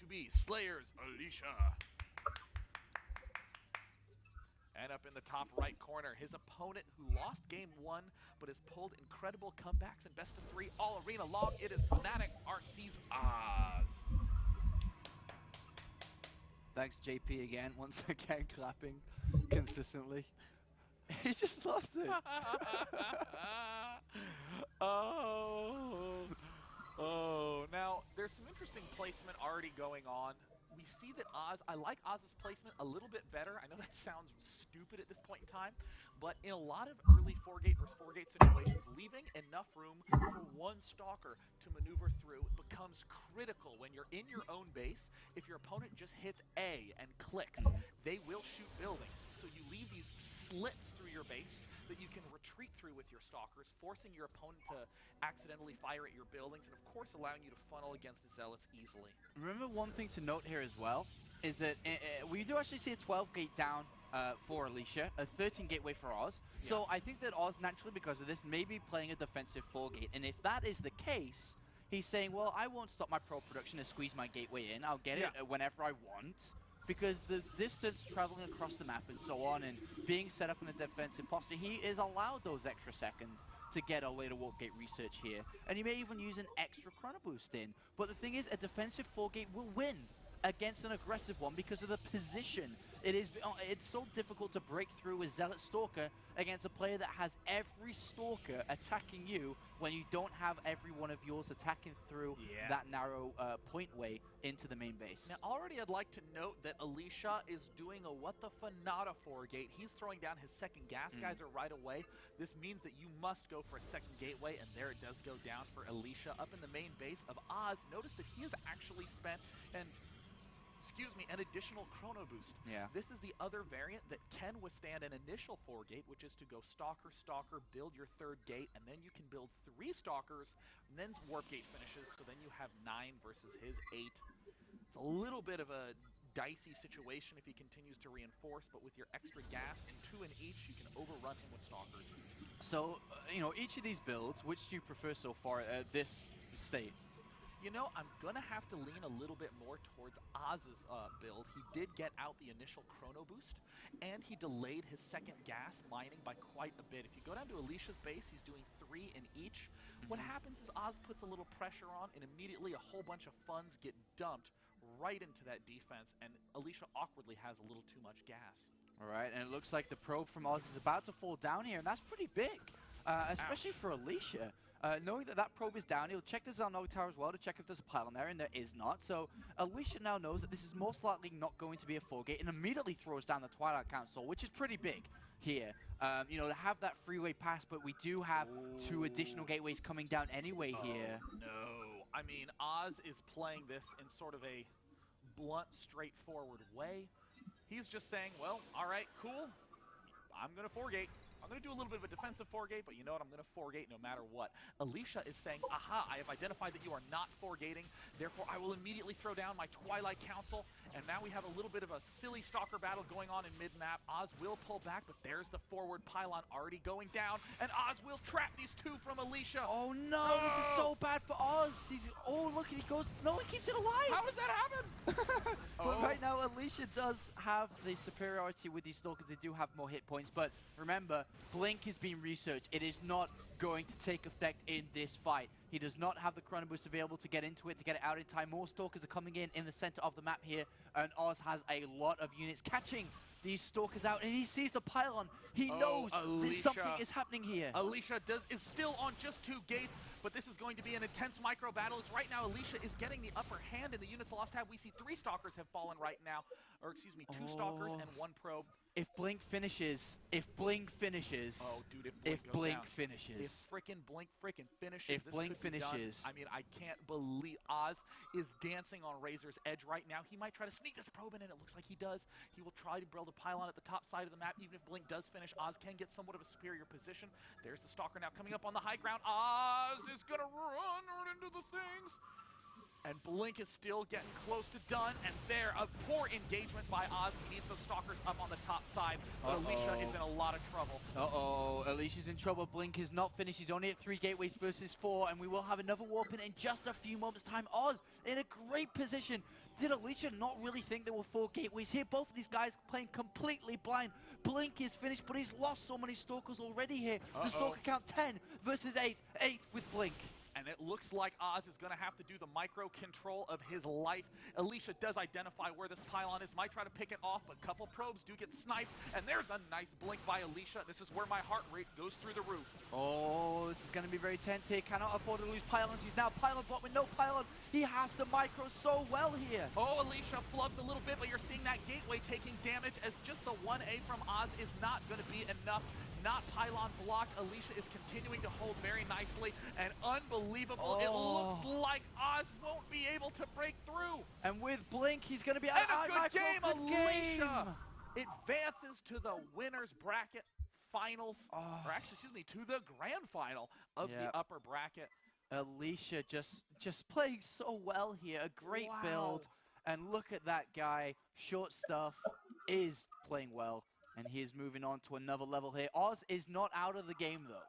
be Slayer's Alicia. And up in the top right corner, his opponent who lost game 1 but has pulled incredible comebacks in best of 3 all arena long. It is Fnatic RC's Oz. Thanks JP again, once again clapping consistently. He just loves it. Oh, now there's some interesting placement already going on. We see that Oz, I like Oz's placement a little bit better. I know that sounds stupid at this point in time, but in a lot of early 4-gate versus 4-gate situations, leaving enough room for one stalker to maneuver through becomes critical when you're in your own base. If your opponent just hits A and clicks, they will shoot buildings. So you leave these slits through your base that you can retreat through with your stalkers, forcing your opponent to accidentally fire at your buildings, and of course allowing you to funnel against the Zealots easily. Remember one thing to note here as well, is that we do actually see a 12-gate down for Alicia, a 13-gateway for Oz. Yeah. So I think that Oz, naturally because of this, may be playing a defensive 4-gate, and if that is the case, he's saying, well, I won't stop my pro production and squeeze my gateway in, I'll get it whenever I want. Because the distance traveling across the map and so on, and being set up in a defensive posture, he is allowed those extra seconds to get a later walk gate research here. And he may even use an extra chrono boost in. But the thing is, a defensive 4-gate will win against an aggressive one because of the position. It's so difficult to break through a Zealot Stalker against a player that has every Stalker attacking you when you don't have every one of yours attacking through that narrow point way into the main base. Now already I'd like to note that Alicia is doing a what the Fanata 4-gate. He's throwing down his second gas geyser right away. This means that you must go for a second gateway, and there it does go down for Alicia. Up in the main base of Oz, notice that he has actually spent an additional chrono boost. Yeah. This is the other variant that can withstand an initial 4-gate, which is to go Stalker, Stalker, build your third gate, and then you can build 3 Stalkers, and then Warp Gate finishes, so then you have 9 versus his 8. It's a little bit of a dicey situation if he continues to reinforce, but with your extra gas and 2 in each, you can overrun him with Stalkers. So, each of these builds, which do you prefer so far at this state? You know, I'm going to have to lean a little bit more towards Oz's build. He did get out the initial chrono boost, and he delayed his second gas mining by quite a bit. If you go down to Alicia's base, he's doing 3 in each. What happens is Oz puts a little pressure on, and immediately a whole bunch of funds get dumped right into that defense, and Alicia awkwardly has a little too much gas. All right, and it looks like the probe from Oz is about to fall down here, and that's pretty big, especially for Alicia. Knowing that that probe is down, he'll check the Zalnog Tower as well to check if there's a pylon there, and there is not. So Alicia now knows that this is most likely not going to be a 4-gate, and immediately throws down the Twilight Council, which is pretty big here. To have that freeway pass, but we do have 2 additional gateways coming down anyway here. No, I mean, Oz is playing this in sort of a blunt, straightforward way. He's just saying, well, all right, cool, I'm going to 4-gate. I'm going to do a little bit of a defensive 4-gate, but you know what? I'm going to 4-gate no matter what. Alicia is saying, aha, I have identified that you are not 4-gating, therefore I will immediately throw down my Twilight Council, and now we have a little bit of a silly Stalker battle going on in mid-map. Oz will pull back, but there's the forward pylon already going down, and Oz will trap these 2 from Alicia. Oh no, this is so bad for Oz. Look, he goes, no, he keeps it alive. How does that happen? But right now, Alicia does have the superiority with these Stalkers. They do have more hit points, but remember, Blink is being researched. It is not going to take effect in this fight. He does not have the chrono boost available to get into it, to get it out in time. More Stalkers are coming in the center of the map here, and Oz has a lot of units catching these Stalkers out, and he sees the pylon. He knows that something is happening here. Alicia is still on just 2 gates, but this is going to be an intense micro battle. Right now, Alicia is getting the upper hand in the units lost tab. We see 3 Stalkers have fallen right now, or excuse me, 2 Stalkers and 1 probe. If Blink finishes, oh dude, if Blink finishes, if frickin' Blink finishes, if Blink finishes, I mean, I can't believe Oz is dancing on Razor's edge right now. He might try to sneak this probe in, and it looks like he does. He will try to build a pylon at the top side of the map. Even if Blink does finish, Oz can get somewhat of a superior position. There's the Stalker now coming up on the high ground. Oz is gonna run right into the things. And Blink is still getting close to done, and there, a poor engagement by Oz. He needs those stalkers up on the top side, but Alicia is in a lot of trouble. Alicia's in trouble. Blink is not finished. He's only at 3 gateways versus 4, and we will have another warp in just a few moments' time. Oz in a great position. Did Alicia not really think there were 4 gateways here? Both of these guys playing completely blind. Blink is finished, but he's lost so many stalkers already here. The stalker count 10 versus 8. 8 with Blink. And it looks like Oz is going to have to do the micro control of his life. Alicia does identify where this pylon is, might try to pick it off, but a couple probes do get sniped. And there's a nice blink by Alicia. This is where my heart rate goes through the roof. Oh, this is going to be very tense here. Cannot afford to lose pylons. He's now pylon bot with no pylon. He has to micro so well here. Oh, Alicia flubs a little bit, but you're seeing that gateway taking damage as just the 1A from Oz is not going to be enough. Not pylon blocked. Alicia is continuing to hold very nicely, and unbelievable. It looks like Oz won't be able to break through. And with Blink, he's going to be and a good game, Alicia advances to the winners bracket finals, or actually, excuse me, to the grand final of the upper bracket. Alicia just playing so well here. A great build, and look at that guy. Short stuff is playing well. And he is moving on to another level here. Oz is not out of the game, though.